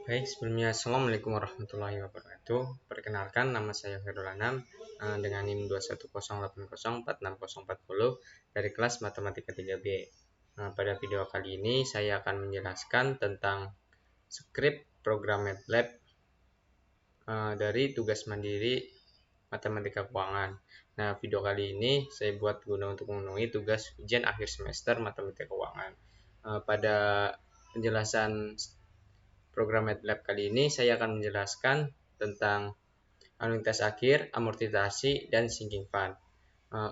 Baik, sebelumnya Assalamualaikum warahmatullahi wabarakatuh. Perkenalkan, nama saya Khairul Anam dengan NIM 21080460040 dari kelas Matematika 3B. Pada video kali ini saya akan menjelaskan tentang skrip program MATLAB dari tugas mandiri Matematika Keuangan. Nah, video kali ini saya buat guna untuk memenuhi tugas ujian akhir semester Matematika Keuangan. Pada penjelasan program MATLAB kali ini saya akan menjelaskan tentang anuitas akhir, amortisasi, dan sinking fund.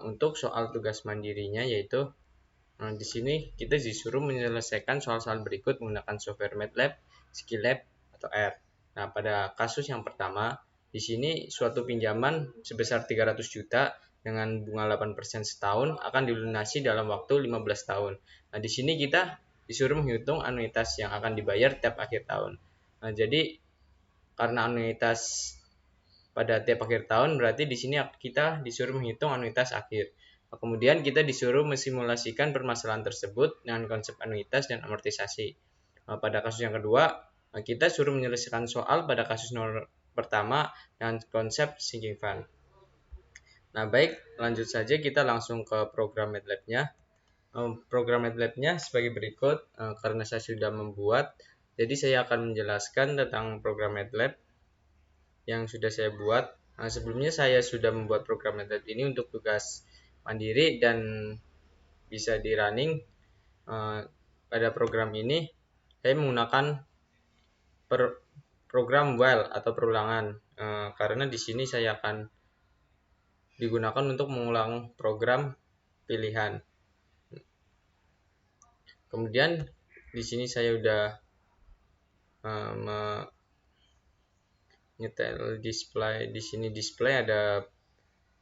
Untuk soal tugas mandirinya yaitu di sini kita disuruh menyelesaikan soal-soal berikut menggunakan software MATLAB, Skillab, atau R. Nah, pada kasus yang pertama, di sini suatu pinjaman sebesar 300 juta dengan bunga 8% setahun akan dilunasi dalam waktu 15 tahun. Nah, di sini kita disuruh menghitung anuitas yang akan dibayar tiap akhir tahun. Nah, jadi karena anuitas pada tiap akhir tahun berarti di sini kita disuruh menghitung anuitas akhir. Kemudian kita disuruh mensimulasikan permasalahan tersebut dengan konsep anuitas dan amortisasi. Pada kasus yang kedua, kita suruh menyelesaikan soal pada kasus nomor pertama dengan konsep sinking fund. Nah, baik, lanjut saja kita langsung ke program MATLAB-nya. Program MATLAB-nya sebagai berikut, karena saya sudah membuat, jadi saya akan menjelaskan tentang program MATLAB yang sudah saya buat. Sebelumnya saya sudah membuat program MATLAB ini untuk tugas mandiri dan bisa di running. Pada program ini saya menggunakan program while atau perulangan karena di sini saya akan digunakan untuk mengulang program pilihan. Kemudian di sini saya sudah nyetel display. Di sini display ada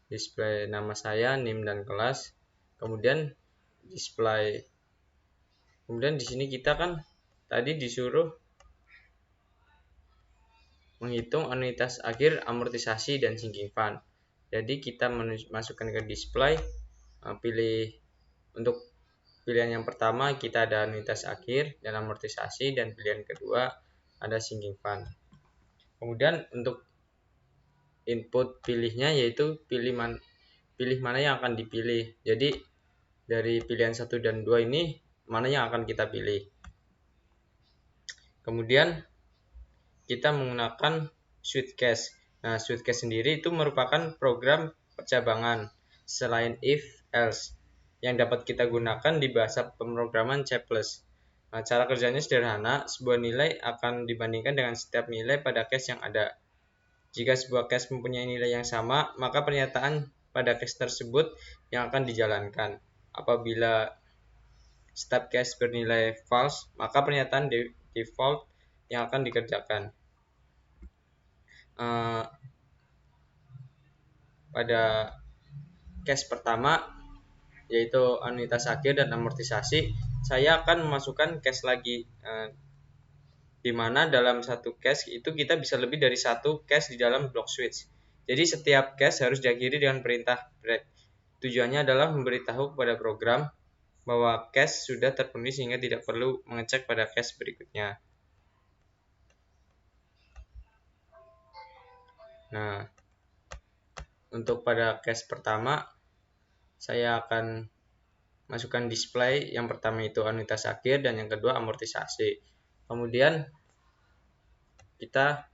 display nama saya, NIM dan kelas. Kemudian display. Kemudian di sini kita kan tadi disuruh menghitung anuitas akhir, amortisasi, dan sinking fund. Jadi kita masukkan ke display, pilih untuk pilihan yang pertama kita ada anuitas akhir dan amortisasi, dan pilihan kedua ada sinking fund. Kemudian untuk input pilihnya yaitu pilih mana yang akan dipilih. Jadi dari pilihan 1 dan 2 ini mana yang akan kita pilih. Kemudian kita menggunakan Sweetcash. Nah, Sweetcash sendiri itu merupakan program percabangan selain if else yang dapat kita gunakan di bahasa pemrograman C++. Nah, cara kerjanya sederhana, sebuah nilai akan dibandingkan dengan setiap nilai pada cache yang ada. Jika sebuah cache mempunyai nilai yang sama, maka pernyataan pada cache tersebut yang akan dijalankan. Apabila setiap cache bernilai false, maka pernyataan default yang akan dikerjakan. Pada cache pertama yaitu anuitas akhir dan amortisasi, saya akan memasukkan cache lagi di mana dalam satu cache itu kita bisa lebih dari satu cache di dalam block switch. Jadi setiap cache harus diakhiri dengan perintah break. Tujuannya adalah memberitahu kepada program bahwa cache sudah terpenuhi sehingga tidak perlu mengecek pada cache berikutnya. Nah, untuk pada cache pertama saya akan masukkan display. Yang pertama itu anuitas akhir dan yang kedua amortisasi. Kemudian kita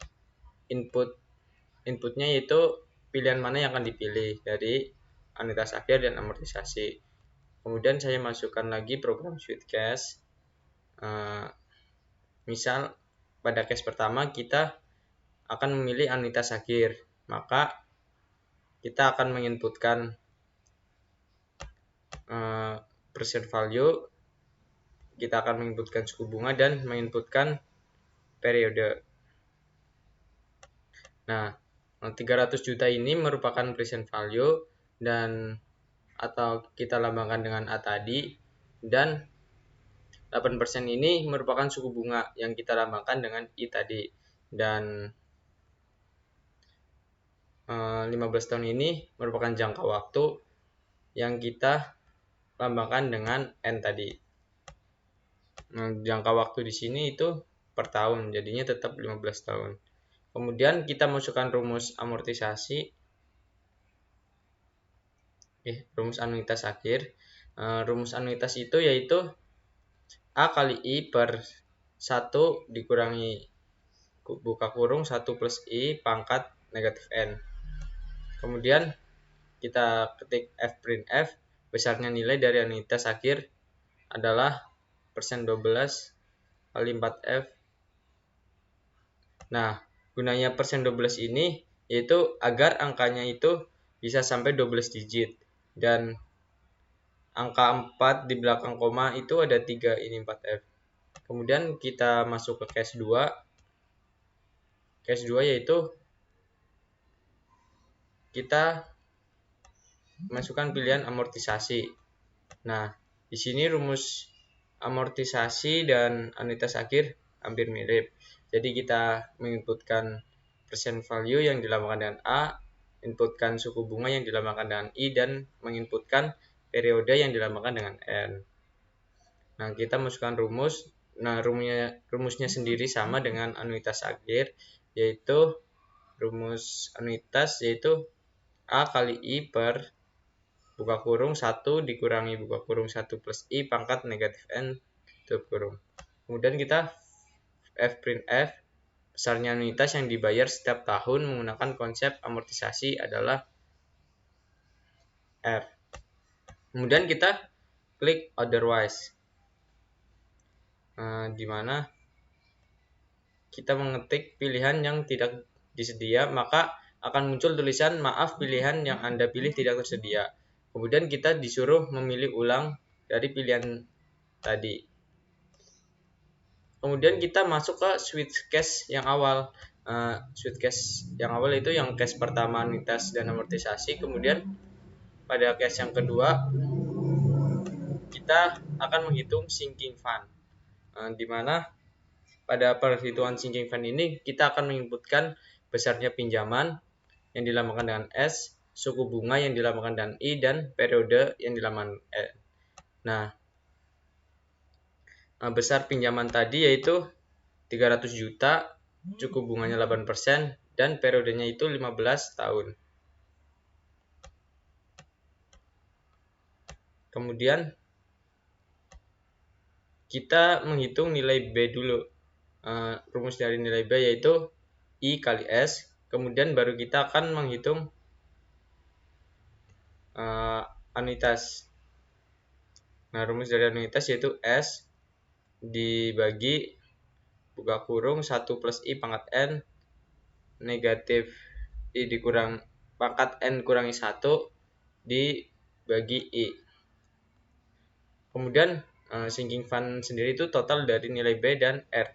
inputnya yaitu pilihan mana yang akan dipilih dari anuitas akhir dan amortisasi. Kemudian saya masukkan lagi program Sweetcash. Misal pada case pertama kita akan memilih anuitas akhir, maka kita akan menginputkan percent value, kita akan menginputkan suku bunga dan menginputkan periode. Nah, 300 juta ini merupakan present value dan atau kita lambangkan dengan A tadi, dan 8% ini merupakan suku bunga yang kita lambangkan dengan I tadi, dan 15 tahun ini merupakan jangka waktu yang kita lambangkan dengan N tadi. Jangka waktu di sini itu per tahun, jadinya tetap 15 tahun. Kemudian kita masukkan rumus amortisasi, rumus anuitas akhir. Rumus anuitas itu yaitu A kali I per 1 dikurangi buka kurung 1 plus I pangkat negatif N. Kemudian kita ketik F print F, besarnya nilai dari anuitas akhir adalah persen 12 kali 4F. Nah, gunanya persen 12 ini yaitu agar angkanya itu bisa sampai 12 digit. Dan angka 4 di belakang koma itu ada 3, ini 4F. Kemudian kita masuk ke case 2. Case 2 yaitu kita masukkan pilihan amortisasi. Nah, di sini rumus amortisasi dan anuitas akhir hampir mirip. Jadi kita menginputkan percent value yang dilambangkan dengan A, inputkan suku bunga yang dilambangkan dengan I, dan menginputkan periode yang dilambangkan dengan N. Nah, kita masukkan rumus. Nah, rumusnya sendiri sama dengan anuitas akhir, yaitu rumus anuitas yaitu A kali I per buka kurung 1 dikurangi buka kurung 1 plus I pangkat negatif N tutup kurung. Kemudian kita F print F, besarnya anuitas yang dibayar setiap tahun menggunakan konsep amortisasi adalah R. Kemudian kita klik otherwise, di mana kita mengetik pilihan yang tidak disedia, maka akan muncul tulisan maaf, pilihan yang Anda pilih tidak tersedia. Kemudian kita disuruh memilih ulang dari pilihan tadi. Kemudian kita masuk ke switch case yang awal. Switch case yang awal itu yang case pertama anuitas dan amortisasi. Kemudian pada case yang kedua kita akan menghitung sinking fund, di mana pada perhitungan sinking fund ini kita akan menginputkan besarnya pinjaman yang dilambangkan dengan S, suku bunga yang dilambangkan dengan I, dan periode yang dilambangkan N. Nah, besar pinjaman tadi yaitu 300 juta, suku bunganya 8%, dan periodenya itu 15 tahun. Kemudian kita menghitung nilai B dulu. Rumus dari nilai B yaitu I kali S. Kemudian baru kita akan menghitung anuitas. Nah, rumus dari anuitas yaitu S dibagi buka kurung 1 plus I pangkat N negatif I dikurang pangkat N kurangi 1 dibagi I. Kemudian sinking fund sendiri itu total dari nilai B dan R.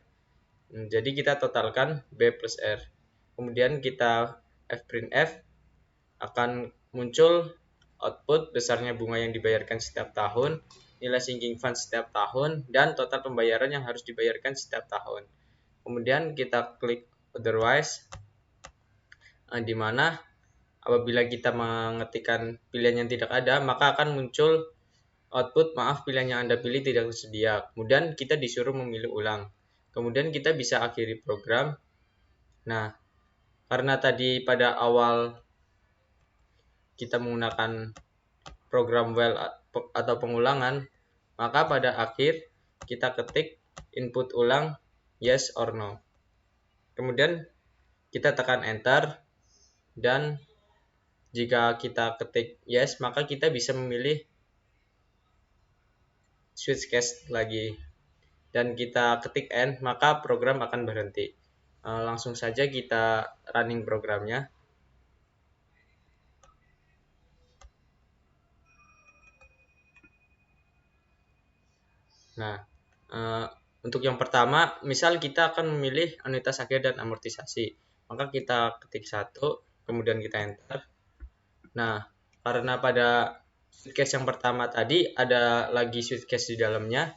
Jadi kita totalkan B plus R. Kemudian kita F print F, akan muncul output besarnya bunga yang dibayarkan setiap tahun, nilai sinking fund setiap tahun, dan total pembayaran yang harus dibayarkan setiap tahun. Kemudian kita klik otherwise, di mana apabila kita mengetikkan pilihan yang tidak ada, maka akan muncul output maaf, pilihan yang Anda pilih tidak tersedia. Kemudian kita disuruh memilih ulang. Kemudian kita bisa akhiri program. Nah, karena tadi pada awal kita menggunakan program while atau pengulangan, maka pada akhir kita ketik input ulang yes or no. Kemudian kita tekan enter, dan jika kita ketik yes, maka kita bisa memilih switch case lagi. Dan kita ketik end, maka program akan berhenti. Langsung saja kita running programnya. Nah, untuk yang pertama, misal kita akan memilih anuitas akhir dan amortisasi, maka kita ketik 1, kemudian kita enter. Nah, karena pada switch case yang pertama tadi ada lagi switch case di dalamnya,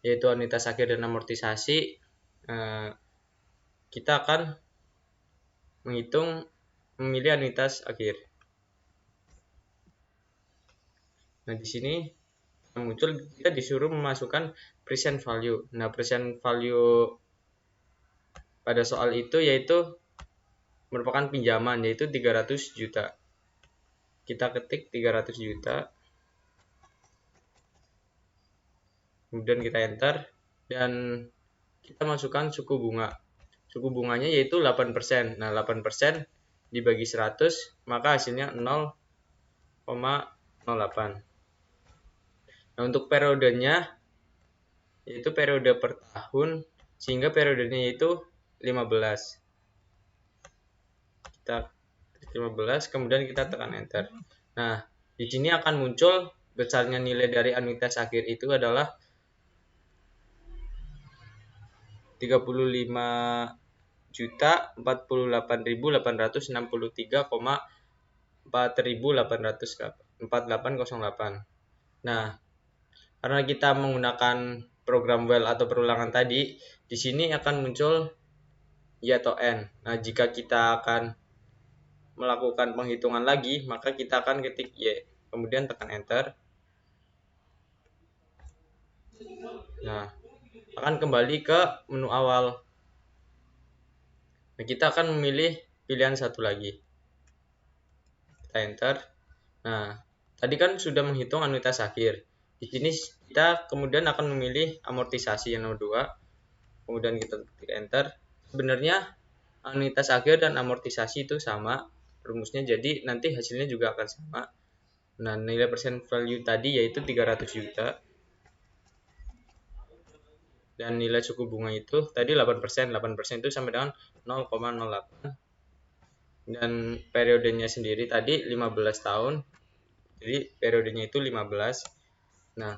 yaitu anuitas akhir dan amortisasi, kita akan memilih anuitas akhir. Nah, di sini muncul kita disuruh memasukkan present value. Nah, present value pada soal itu yaitu merupakan pinjaman, yaitu 300 juta. Kita ketik 300 juta, kemudian kita enter, dan kita masukkan suku bunga. Suku bunganya yaitu 8%. Nah, 8% dibagi 100, maka hasilnya 0,08. Nah, untuk periodenya yaitu periode per tahun, sehingga periodenya yaitu 15. Kita 15, kemudian kita tekan enter. Nah, di sini akan muncul besarnya nilai dari anuitas akhir itu adalah 35.863,4808. Nah, karena kita menggunakan program well atau perulangan tadi, di sini akan muncul Y atau N. Nah, jika kita akan melakukan penghitungan lagi, maka kita akan ketik Y, kemudian tekan enter. Nah, akan kembali ke menu awal. Nah, kita akan memilih pilihan satu lagi. Kita enter. Nah, tadi kan sudah menghitung anuitas akhir. Di sini kita kemudian akan memilih amortisasi yang nomor 2. Kemudian kita ketik enter. Sebenarnya anuitas akhir dan amortisasi itu sama rumusnya, jadi nanti hasilnya juga akan sama. Nah, nilai persen value tadi yaitu 300 juta. Dan nilai suku bunga itu tadi 8%. 8% itu sama dengan 0,08. Dan periodenya sendiri tadi 15 tahun. Jadi periodenya itu 15. Nah,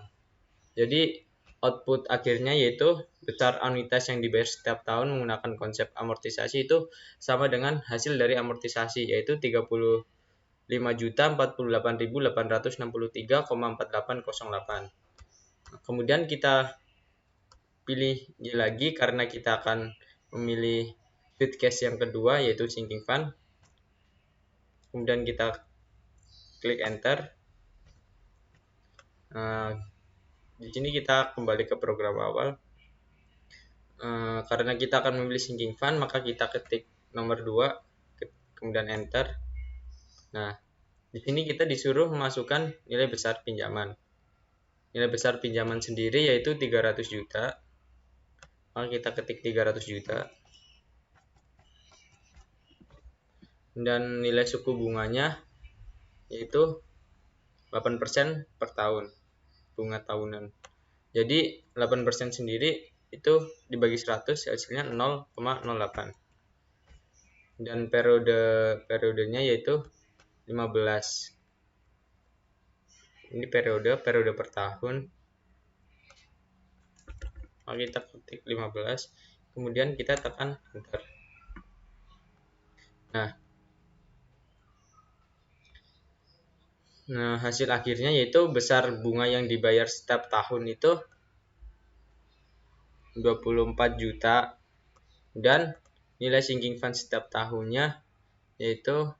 jadi output akhirnya yaitu besar anuitas yang dibayar setiap tahun menggunakan konsep amortisasi itu sama dengan hasil dari amortisasi, yaitu 35.848.863,4808. Kemudian kita pilih lagi karena kita akan memilih speed cash yang kedua yaitu sinking fund. Kemudian kita klik enter. Di sini kita kembali ke program awal. Karena kita akan memilih sinking fund, maka kita ketik nomor 2, kemudian enter. Nah, di sini kita disuruh memasukkan nilai besar pinjaman. Nilai besar pinjaman sendiri yaitu 300 juta. Maka kita ketik 300 juta. Dan nilai suku bunganya yaitu 8% per tahun, bunga tahunan. Jadi 8% sendiri itu dibagi 100 hasilnya 0,08. Dan periodenya yaitu 15. Ini periode per tahun. Maka kita ketik 15, kemudian kita tekan enter. Nah, hasil akhirnya yaitu besar bunga yang dibayar setiap tahun itu 24 juta dan nilai sinking fund setiap tahunnya yaitu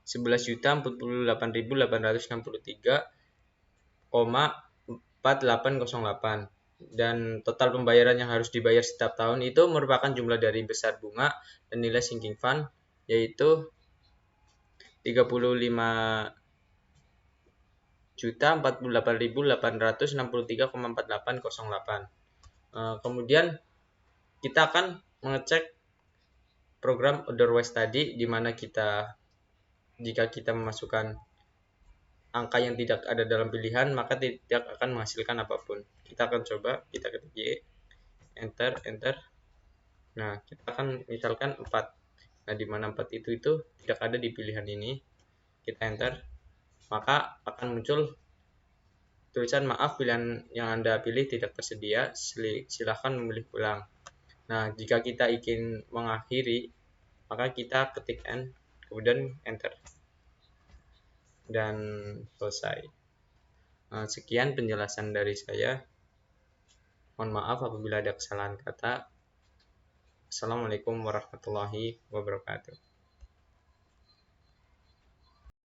11.048.863,4808. Dan total pembayaran yang harus dibayar setiap tahun itu merupakan jumlah dari besar bunga dan nilai sinking fund yaitu 35.048.863,4808. Kemudian kita akan mengecek program otherwise tadi, di mana jika kita memasukkan angka yang tidak ada dalam pilihan maka tidak akan menghasilkan apapun. Kita akan coba, kita ketik Y, enter. Nah, kita akan misalkan 4. Nah, di mana 4 itu tidak ada di pilihan ini. Kita enter, maka akan muncul tulisan maaf, pilihan yang Anda pilih tidak tersedia, silahkan memilih ulang. Nah, jika kita ingin mengakhiri, maka kita ketik N, kemudian enter. Dan selesai. Sekian penjelasan dari saya. Mohon maaf apabila ada kesalahan kata. Assalamualaikum warahmatullahi wabarakatuh.